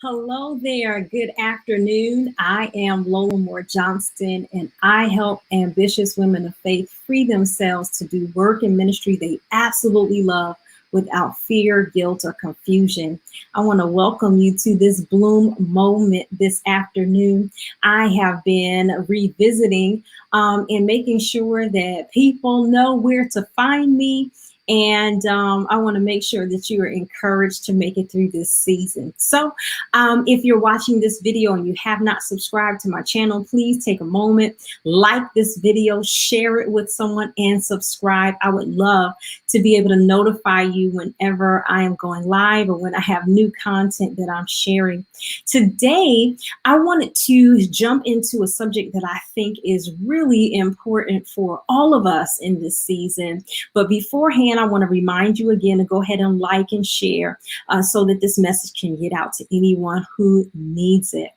Hello there. Good afternoon. I am Lola Moore Johnston, and I help ambitious women of faith free themselves to do work and ministry they absolutely love without fear, guilt, or confusion. I want to welcome you to this Bloom moment this afternoon. I have been revisiting and making sure that people know where to find me. And I want to make sure that you are encouraged to make it through this season. So if you're watching this video and you have not subscribed to my channel, please take a moment, like this video, share it with someone, and subscribe. I would love to be able to notify you whenever I am going live or when I have new content that I'm sharing. Today, I wanted to jump into a subject that I think is really important for all of us in this season. But beforehand, I want to remind you again to go ahead and like and share so that this message can get out to anyone who needs it.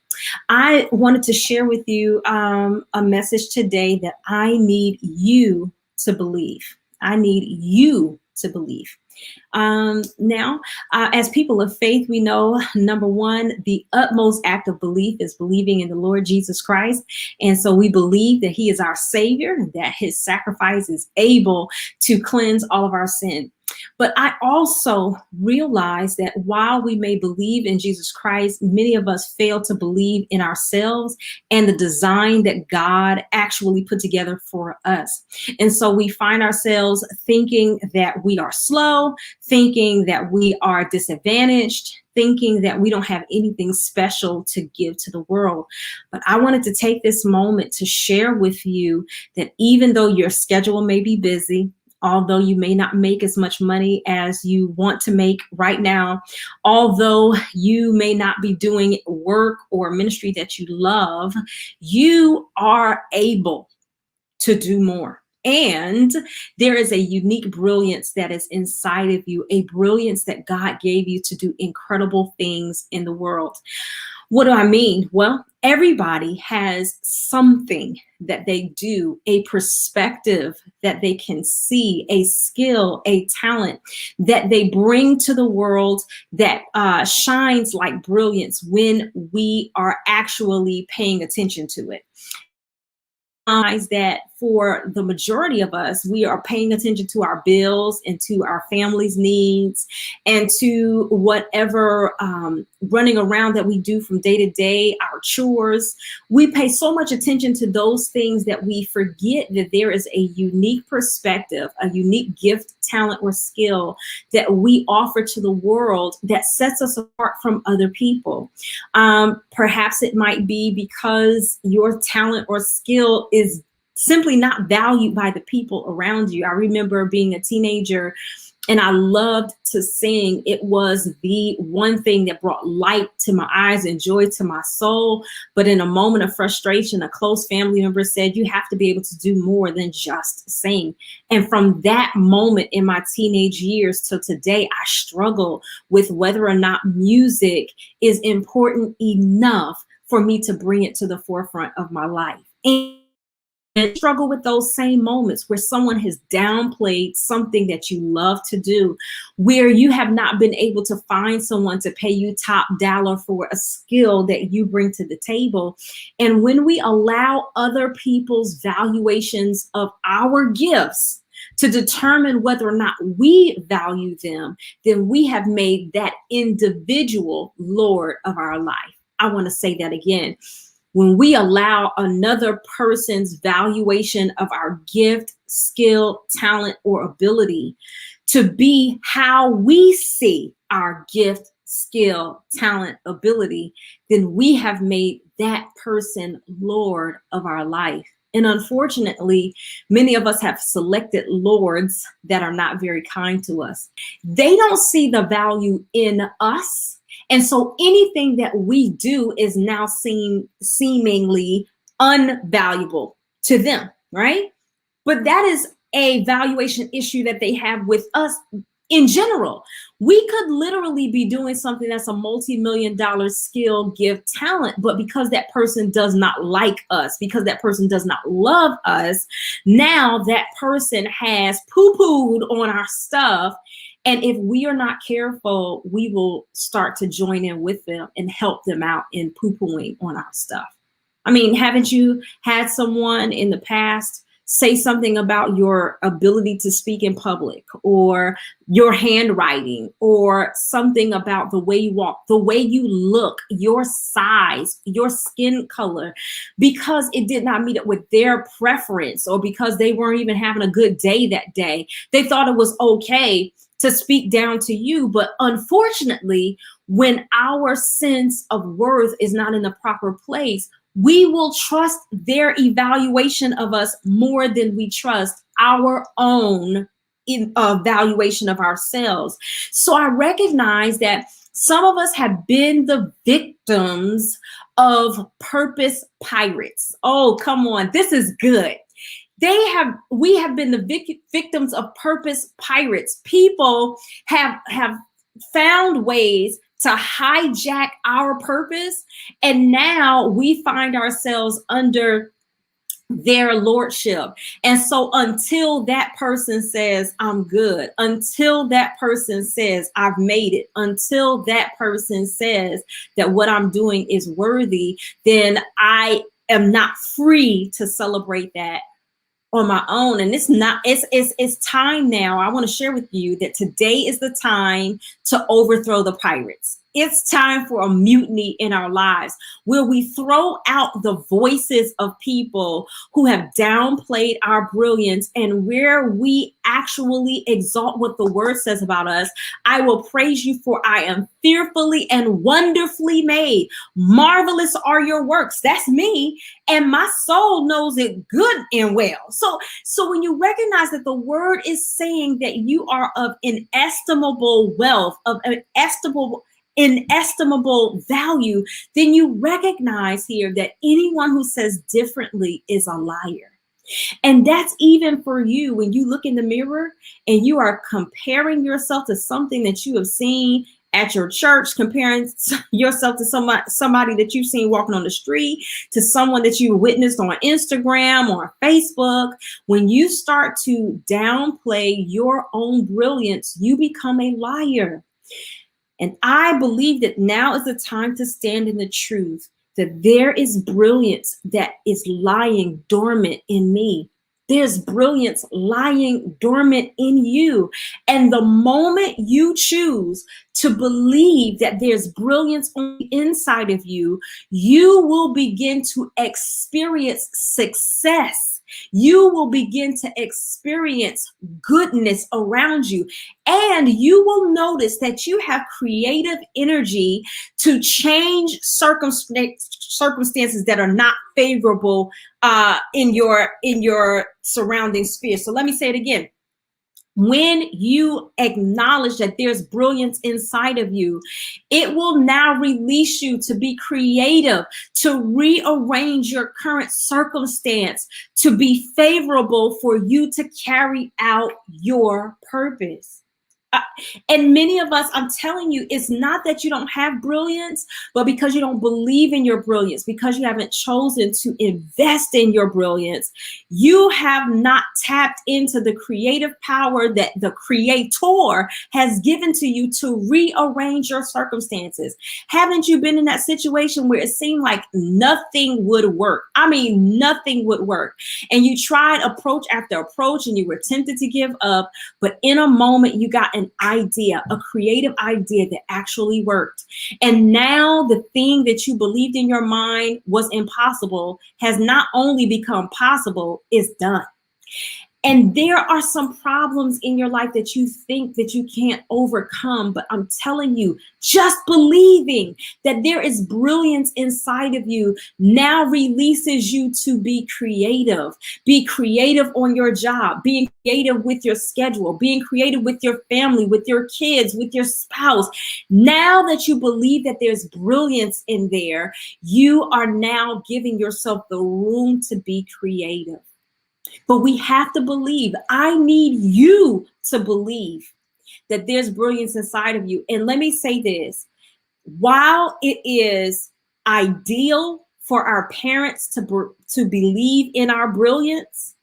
I wanted to share with you a message today that I need you to believe. I need you to believe. As people of faith, we know, number one, the utmost act of belief is believing in the Lord Jesus Christ. And so we believe that he is our savior, and that his sacrifice is able to cleanse all of our sin. But I also realize that while we may believe in Jesus Christ, many of us fail to believe in ourselves and the design that God actually put together for us. And so we find ourselves thinking that we are slow, thinking that we are disadvantaged, thinking that we don't have anything special to give to the world. But I wanted to take this moment to share with you that even though your schedule may be busy, although you may not make as much money as you want to make right now, although you may not be doing work or ministry that you love, you are able to do more. And there is a unique brilliance that is inside of you, a brilliance that God gave you to do incredible things in the world. What do I mean? Well, everybody has something that they do, a perspective that they can see, a skill, a talent that they bring to the world that shines like brilliance when we are actually paying attention to it. That for the majority of us, we are paying attention to our bills and to our family's needs and to whatever running around that we do from day to day, our chores. We pay so much attention to those things that we forget that there is a unique perspective, a unique gift, talent, or skill that we offer to the world that sets us apart from other people. Perhaps it might be because your talent or skill is simply not valued by the people around you. I remember being a teenager and I loved to sing. It was the one thing that brought light to my eyes and joy to my soul. But in a moment of frustration, a close family member said, you have to be able to do more than just sing. And from that moment in my teenage years till today, I struggle with whether or not music is important enough for me to bring it to the forefront of my life. And struggle with those same moments where someone has downplayed something that you love to do, where you have not been able to find someone to pay you top dollar for a skill that you bring to the table. And when we allow other people's valuations of our gifts to determine whether or not we value them, then we have made that individual Lord of our life. I want to say that again. When we allow another person's valuation of our gift, skill, talent, or ability to be how we see our gift, skill, talent, ability, then we have made that person Lord of our life. And unfortunately, many of us have selected lords that are not very kind to us. They don't see the value in us. And so anything that we do is now seen seemingly unvaluable to them, right? But that is a valuation issue that they have with us in general. We could literally be doing something that's a multi-million-dollar skill, gift, talent, but because that person does not like us, because that person does not love us, now that person has poo-pooed on our stuff And if we are not careful, we will start to join in with them and help them out in poo-pooing on our stuff. I mean, haven't you had someone in the past say something about your ability to speak in public, or your handwriting, or something about the way you walk, the way you look, your size, your skin color, because it did not meet up with their preference, or because they weren't even having a good day that day? They thought it was okay to speak down to you. But unfortunately, when our sense of worth is not in the proper place, we will trust their evaluation of us more than we trust our own evaluation of ourselves. So I recognize that some of us have been the victims of purpose pirates. Oh, come on, this is good. We have been the victims of purpose pirates. People have found ways to hijack our purpose, and now we find ourselves under their lordship. And so until that person says I'm good, until that person says I've made it, until that person says that what I'm doing is worthy, then I am not free to celebrate that on my own. And it's time now. I want to share with you that today is the time to overthrow the pirates. It's time for a mutiny in our lives, where we throw out the voices of people who have downplayed our brilliance, and where we actually exalt what the word says about us. I will praise you, for I am fearfully and wonderfully made. Marvelous are your works. That's me. And my soul knows it good and well. So when you recognize that the word is saying that you are of inestimable wealth, of inestimable value, then you recognize here that anyone who says differently is a liar. And that's even for you when you look in the mirror and you are comparing yourself to something that you have seen at your church, comparing yourself to somebody that you've seen walking on the street, to someone that you witnessed on Instagram or Facebook. When you start to downplay your own brilliance, you become a liar. And I believe that now is the time to stand in the truth that there is brilliance that is lying dormant in me. There's brilliance lying dormant in you. And the moment you choose to believe that there's brilliance on the inside of you, you will begin to experience success. You will begin to experience goodness around you. And you will notice that you have creative energy to change circumstances that are not favorable in your surrounding sphere. So let me say it again. When you acknowledge that there's brilliance inside of you, it will now release you to be creative, to rearrange your current circumstance to be favorable for you to carry out your purpose. And many of us, I'm telling you, it's not that you don't have brilliance, but because you don't believe in your brilliance, because you haven't chosen to invest in your brilliance, you have not tapped into the creative power that the Creator has given to you to rearrange your circumstances. Haven't you been in that situation where it seemed like nothing would work? I mean, nothing would work. And you tried approach after approach and you were tempted to give up, but in a moment you got an idea, a creative idea that actually worked. And now the thing that you believed in your mind was impossible has not only become possible, it's done. And there are some problems in your life that you think that you can't overcome, but I'm telling you, just believing that there is brilliance inside of you now releases you to be creative. Be creative on your job, being creative with your schedule, being creative with your family, with your kids, with your spouse. Now that you believe that there's brilliance in there, you are now giving yourself the room to be creative. But we have to believe. I need you to believe that there's brilliance inside of you. And let me say this, while it is ideal for our parents to believe in our brilliance,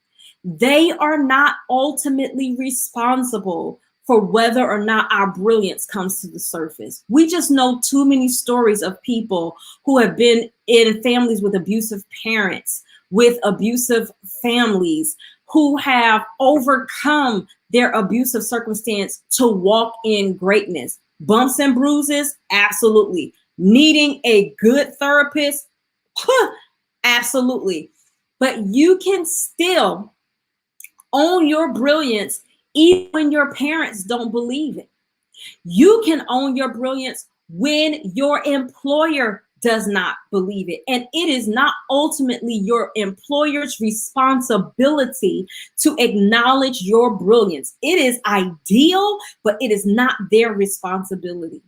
they are not ultimately responsible for whether or not our brilliance comes to the surface. We just know too many stories of people who have been in families with abusive parents, with abusive families, who have overcome their abusive circumstance to walk in greatness. Bumps and bruises, absolutely. Needing a good therapist, absolutely. But you can still own your brilliance even when your parents don't believe it. You can own your brilliance when your employer does not believe it. And it is not ultimately your employer's responsibility to acknowledge your brilliance. It is ideal, but it is not their responsibility.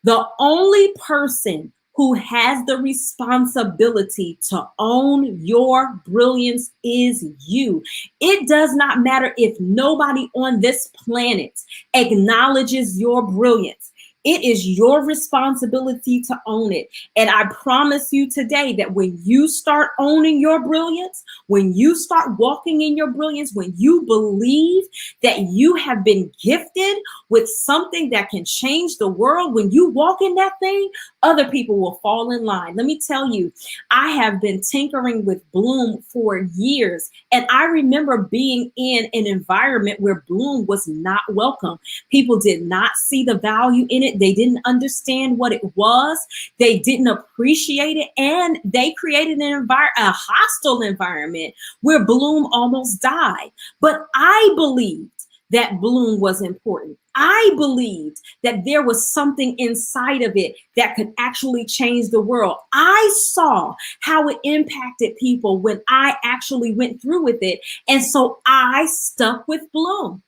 The only person who has the responsibility to own your brilliance is you. It does not matter if nobody on this planet acknowledges your brilliance. It is your responsibility to own it. And I promise you today that when you start owning your brilliance, when you start walking in your brilliance, when you believe that you have been gifted with something that can change the world, when you walk in that thing, other people will fall in line. Let me tell you, I have been tinkering with Bloom for years. And I remember being in an environment where Bloom was not welcome. People did not see the value in it. They didn't understand what it was. They didn't appreciate it. And they created a hostile environment where Bloom almost died. But I believed that Bloom was important. I believed that there was something inside of it that could actually change the world. I saw how it impacted people when I actually went through with it. And so I stuck with Bloom.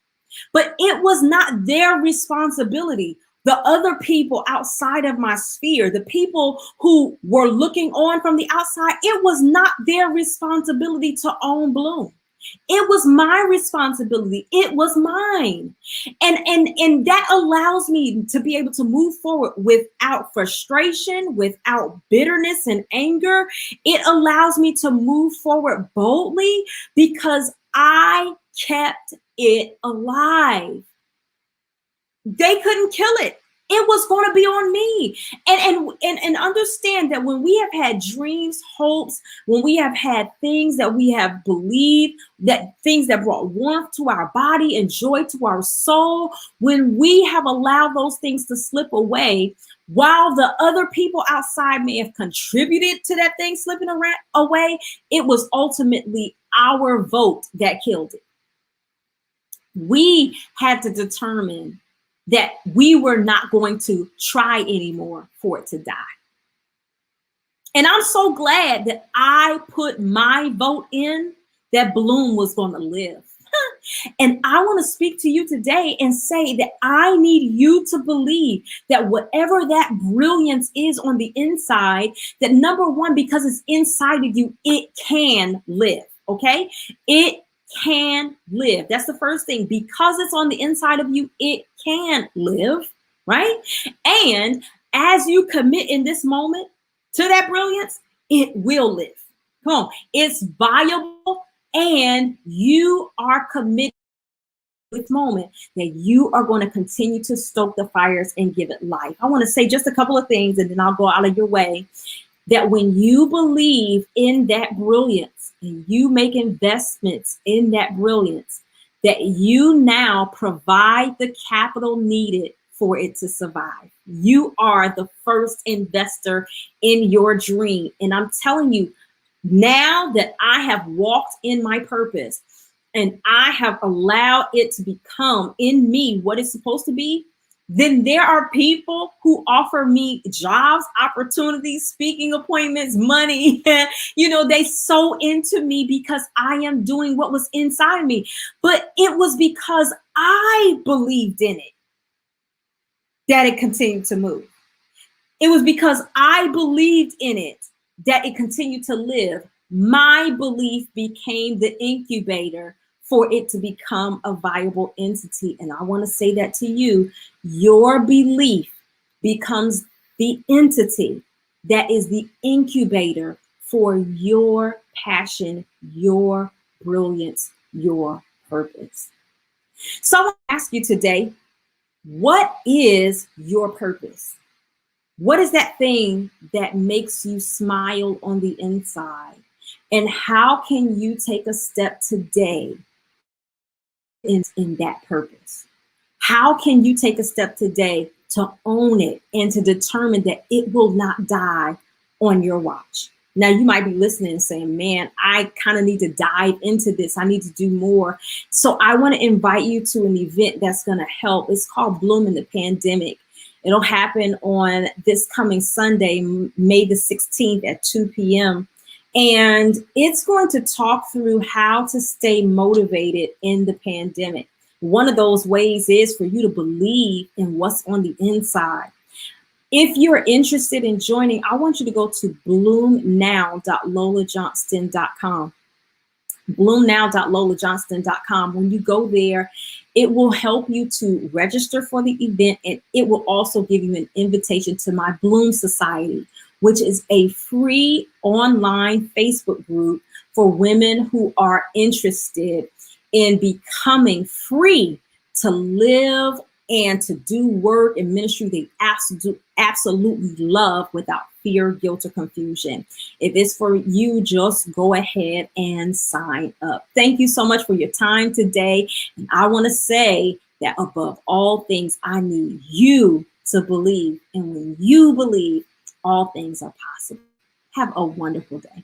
But it was not their responsibility. The other people outside of my sphere, the people who were looking on from the outside, it was not their responsibility to own Bloom. It was my responsibility. It was mine. And that allows me to be able to move forward without frustration, without bitterness and anger. It allows me to move forward boldly because I kept it alive. They couldn't kill it. It was going to be on me. And understand that when we have had dreams, hopes, when we have had things that we have believed, that things that brought warmth to our body and joy to our soul, when we have allowed those things to slip away, while the other people outside may have contributed to that thing slipping away, it was ultimately our vote that killed it. We had to determine that we were not going to try anymore for it to die. And I'm so glad that I put my vote in that Bloom was going to live. And I want to speak to you today and say that I need you to believe that whatever that brilliance is on the inside, that number one, because it's inside of you, it can live, okay? It can live. That's the first thing. Because it's on the inside of you, it can live, right? And as you commit in this moment to that brilliance, it will live. Come on. It's viable, and you are committed to this moment that you are going to continue to stoke the fires and give it life. I want to say just a couple of things, and then I'll go out of your way. That when you believe in that brilliance and you make investments in that brilliance, that you now provide the capital needed for it to survive. You are the first investor in your dream. And I'm telling you, now that I have walked in my purpose and I have allowed it to become in me what it's supposed to be, then there are people who offer me jobs, opportunities, speaking appointments, money. They sow into me because I am doing what was inside of me. But it was because I believed in it that it continued to move. It was because I believed in it that it continued to live. My belief became the incubator for it to become a viable entity. And I want to say that to you, your belief becomes the entity that is the incubator for your passion, your brilliance, your purpose. So I want to ask you today, What is your purpose? What is that thing that makes you smile on the inside? And how can you take a step today in that purpose? How can you take a step today to own it and to determine that it will not die on your watch? Now, you might be listening and saying, man, I kind of need to dive into this. I need to do more. So I want to invite you to an event that's going to help. It's called Bloom in the Pandemic. It'll happen on this coming Sunday, May the 16th at 2 p.m. And it's going to talk through how to stay motivated in the pandemic. One of those ways is for you to believe in what's on the inside. If you're interested in joining, I want you to go to bloomnow.lolajohnston.com. bloomnow.lolajohnston.com. When you go there, it will help you to register for the event, and it will also give you an invitation to my Bloom Society, which is a free online Facebook group for women who are interested in becoming free to live and to do work and ministry they absolutely love without fear, guilt, or confusion. If it's for you, just go ahead and sign up. Thank you so much for your time today. And I want to say that above all things, I need you to believe. And when you believe, all things are possible. Have a wonderful day.